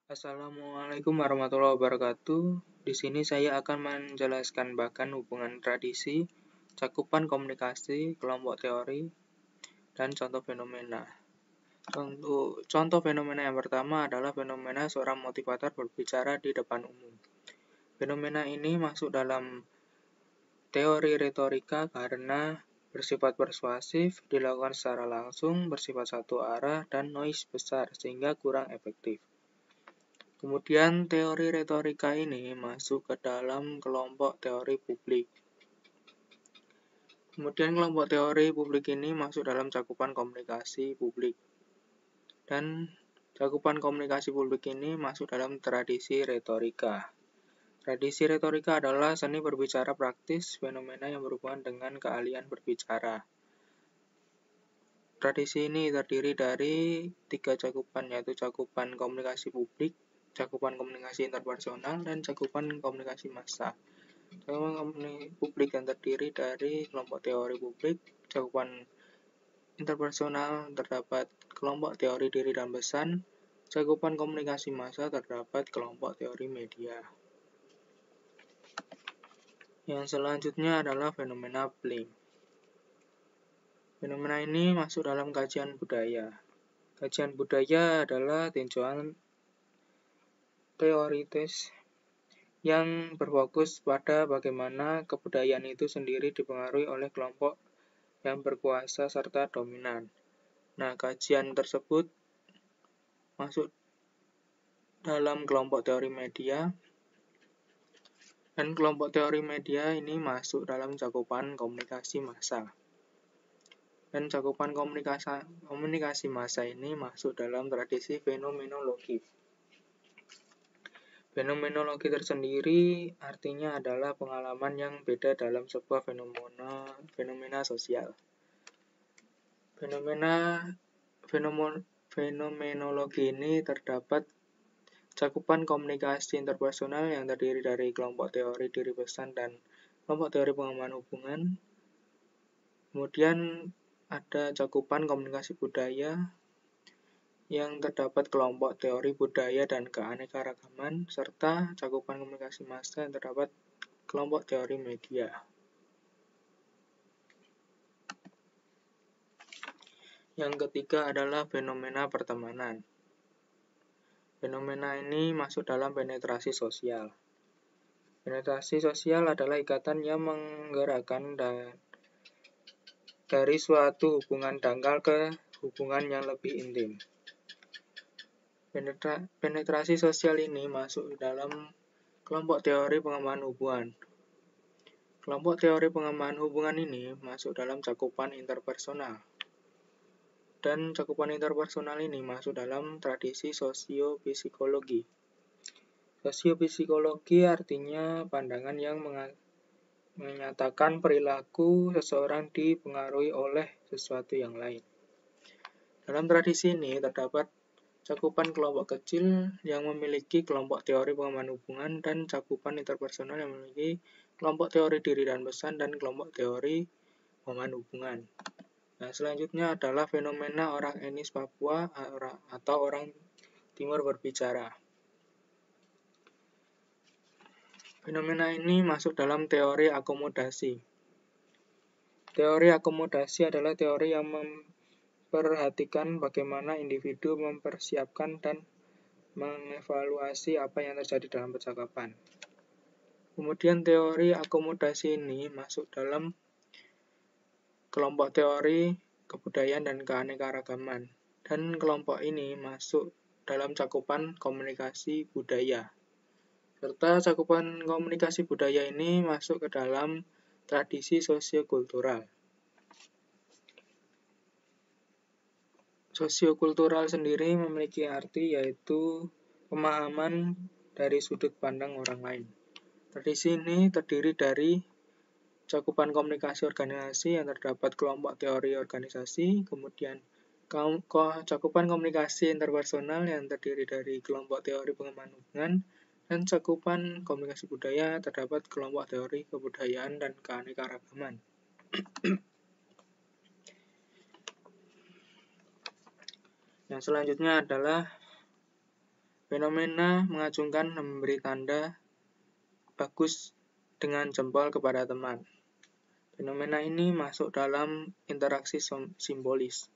Assalamualaikum warahmatullahi wabarakatuh. Di sini saya akan menjelaskan bahkan hubungan tradisi, cakupan komunikasi, kelompok teori, dan contoh fenomena. Contoh fenomena yang pertama adalah fenomena seorang motivator berbicara di depan umum. Fenomena ini masuk dalam teori retorika karena bersifat persuasif, dilakukan secara langsung, bersifat satu arah, dan noise besar sehingga kurang efektif. Kemudian teori retorika ini masuk ke dalam kelompok teori publik. Kemudian kelompok teori publik ini masuk dalam cakupan komunikasi publik. Dan cakupan komunikasi publik ini masuk dalam tradisi retorika. Tradisi retorika adalah seni berbicara praktis, fenomena yang berhubungan dengan keahlian berbicara. Tradisi ini terdiri dari 3 cakupan, yaitu cakupan komunikasi publik, cakupan komunikasi interpersonal, dan cakupan komunikasi massa. Cakupan komunikasi publik yang terdiri dari kelompok teori publik, cakupan interpersonal terdapat kelompok teori diri dan pesan, cakupan komunikasi massa terdapat kelompok teori media. Yang selanjutnya adalah fenomena blink. Fenomena ini masuk dalam kajian budaya. Kajian budaya adalah tinjauan teoritis yang berfokus pada bagaimana kebudayaan itu sendiri dipengaruhi oleh kelompok yang berkuasa serta dominan. Nah, kajian tersebut masuk dalam kelompok teori media, dan kelompok teori media ini masuk dalam cakupan komunikasi massa. Dan cakupan komunikasi massa ini masuk dalam tradisi fenomenologi. Fenomenologi tersendiri artinya adalah pengalaman yang beda dalam sebuah fenomena sosial. Fenomenologi ini terdapat cakupan komunikasi interpersonal yang terdiri dari kelompok teori diri pesan dan kelompok teori pengembangan hubungan. Kemudian ada cakupan komunikasi budaya yang terdapat kelompok teori budaya dan keanekaragaman, serta cakupan komunikasi massa yang terdapat kelompok teori media. Yang ketiga adalah fenomena pertemanan. Fenomena ini masuk dalam penetrasi sosial. Penetrasi sosial adalah ikatan yang menggerakkan dari suatu hubungan dangkal ke hubungan yang lebih intim. Penetrasi sosial ini masuk dalam kelompok teori pengembangan hubungan. Kelompok teori pengembangan hubungan ini masuk dalam cakupan interpersonal. Dan cakupan interpersonal ini masuk dalam tradisi sosiopsikologi. Sosiopsikologi artinya pandangan yang menyatakan perilaku seseorang dipengaruhi oleh sesuatu yang lain. Dalam tradisi ini terdapat cakupan kelompok kecil yang memiliki kelompok teori pengembangan hubungan dan cakupan interpersonal yang memiliki kelompok teori diri dan pesan dan kelompok teori pengembangan hubungan. Nah, selanjutnya adalah fenomena orang etnis Papua atau orang Timur berbicara. Fenomena ini masuk dalam teori akomodasi. Teori akomodasi adalah teori yang memperhatikan bagaimana individu mempersiapkan dan mengevaluasi apa yang terjadi dalam percakapan. Kemudian teori akomodasi ini masuk dalam kelompok teori kebudayaan dan keanekaragaman. Dan kelompok ini masuk dalam cakupan komunikasi budaya. Serta cakupan komunikasi budaya ini masuk ke dalam tradisi sosiokultural. Sosiokultural sendiri memiliki arti yaitu pemahaman dari sudut pandang orang lain. Tradisi ini terdiri dari cakupan komunikasi organisasi yang terdapat kelompok teori organisasi, kemudian cakupan komunikasi interpersonal yang terdiri dari kelompok teori pengembangan hubungan, dan cakupan komunikasi budaya terdapat kelompok teori kebudayaan dan keanekaragaman. Yang selanjutnya adalah Fenomena mengacungkan memberi tanda bagus dengan jempol kepada teman. Fenomena ini masuk dalam interaksi simbolis.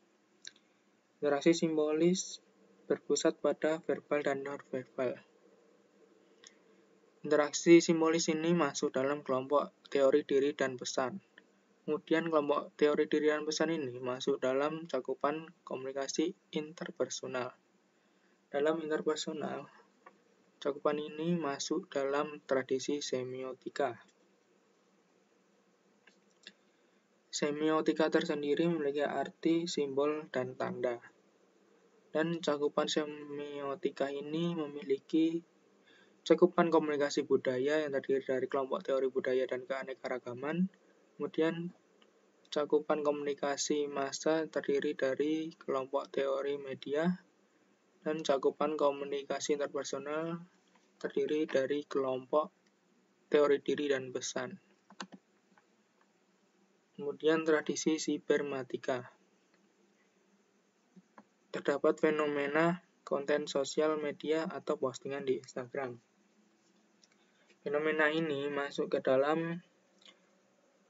Interaksi simbolis berpusat pada verbal dan non-verbal. Interaksi simbolis ini masuk dalam kelompok teori diri dan pesan. Kemudian kelompok teori diri dan pesan ini masuk dalam cakupan komunikasi interpersonal. Dalam interpersonal, cakupan ini masuk dalam tradisi semiotika. Semiotika tersendiri memiliki arti, simbol, dan tanda. Dan cakupan semiotika ini memiliki cakupan komunikasi budaya yang terdiri dari kelompok teori budaya dan keanekaragaman. Kemudian cakupan komunikasi massa terdiri dari kelompok teori media. Dan cakupan komunikasi interpersonal terdiri dari kelompok teori diri dan pesan. Kemudian tradisi sibermatika. Terdapat fenomena konten sosial media atau postingan di Instagram. Fenomena ini masuk ke dalam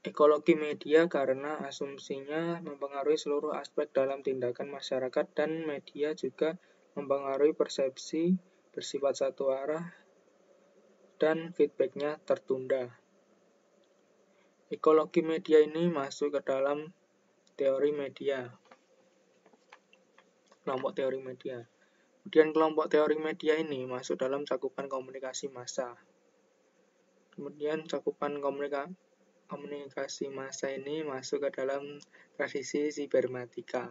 ekologi media karena asumsinya mempengaruhi seluruh aspek dalam tindakan masyarakat dan media juga mempengaruhi persepsi bersifat satu arah dan feedbacknya tertunda. Ekologi media ini masuk ke dalam teori media, kelompok teori media. Kemudian kelompok teori media ini masuk dalam cakupan komunikasi massa. Kemudian cakupan komunikasi massa ini masuk ke dalam tradisi sibermatika.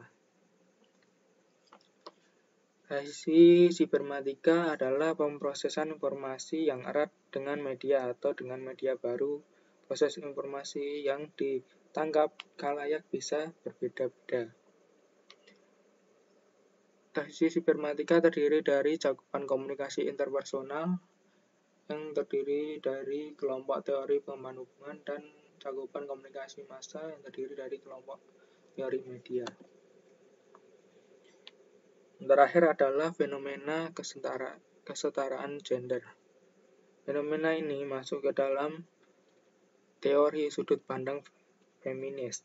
Tradisi sibermatika adalah pemrosesan informasi yang erat dengan media atau dengan media baru. Proses informasi yang ditangkap khalayak bisa berbeda-beda. Tradisi sibermatika terdiri dari cakupan komunikasi interpersonal yang terdiri dari kelompok teori pengembangan hubungan dan cakupan komunikasi massa yang terdiri dari kelompok teori media. Yang terakhir adalah fenomena kesetaraan gender. Fenomena ini masuk ke dalam teori sudut pandang feminis.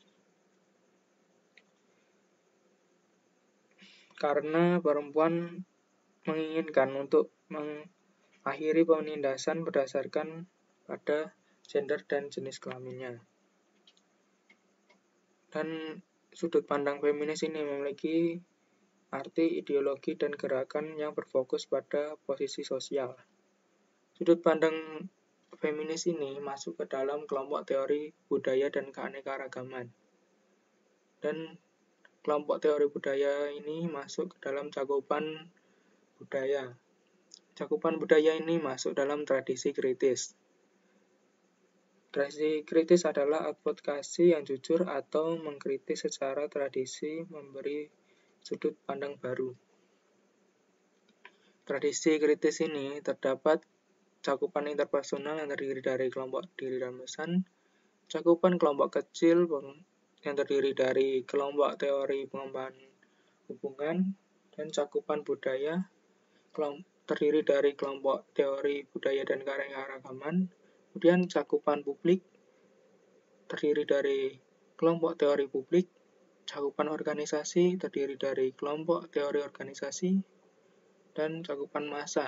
Karena perempuan menginginkan untuk mengakhiri penindasan berdasarkan pada gender dan jenis kelaminnya. Dan sudut pandang feminis ini memiliki arti, ideologi, dan gerakan yang berfokus pada posisi sosial. Sudut pandang feminis ini masuk ke dalam kelompok teori budaya dan keanekaragaman. Dan kelompok teori budaya ini masuk ke dalam cakupan budaya. Cakupan budaya ini masuk dalam tradisi kritis. Tradisi kritis adalah advokasi yang jujur atau mengkritis secara tradisi memberi sudut pandang baru. Tradisi kritis ini terdapat cakupan interpersonal yang terdiri dari kelompok diri dan pesan, cakupan kelompok kecil yang terdiri dari kelompok teori pengembangan hubungan, dan cakupan budaya terdiri dari kelompok teori budaya dan keanekaragaman. Kemudian cakupan publik terdiri dari kelompok teori publik, cakupan organisasi terdiri dari kelompok teori organisasi, dan cakupan massa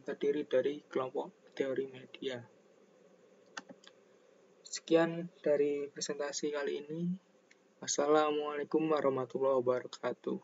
terdiri dari kelompok teori media. Sekian dari presentasi kali ini. Wassalamualaikum warahmatullahi wabarakatuh.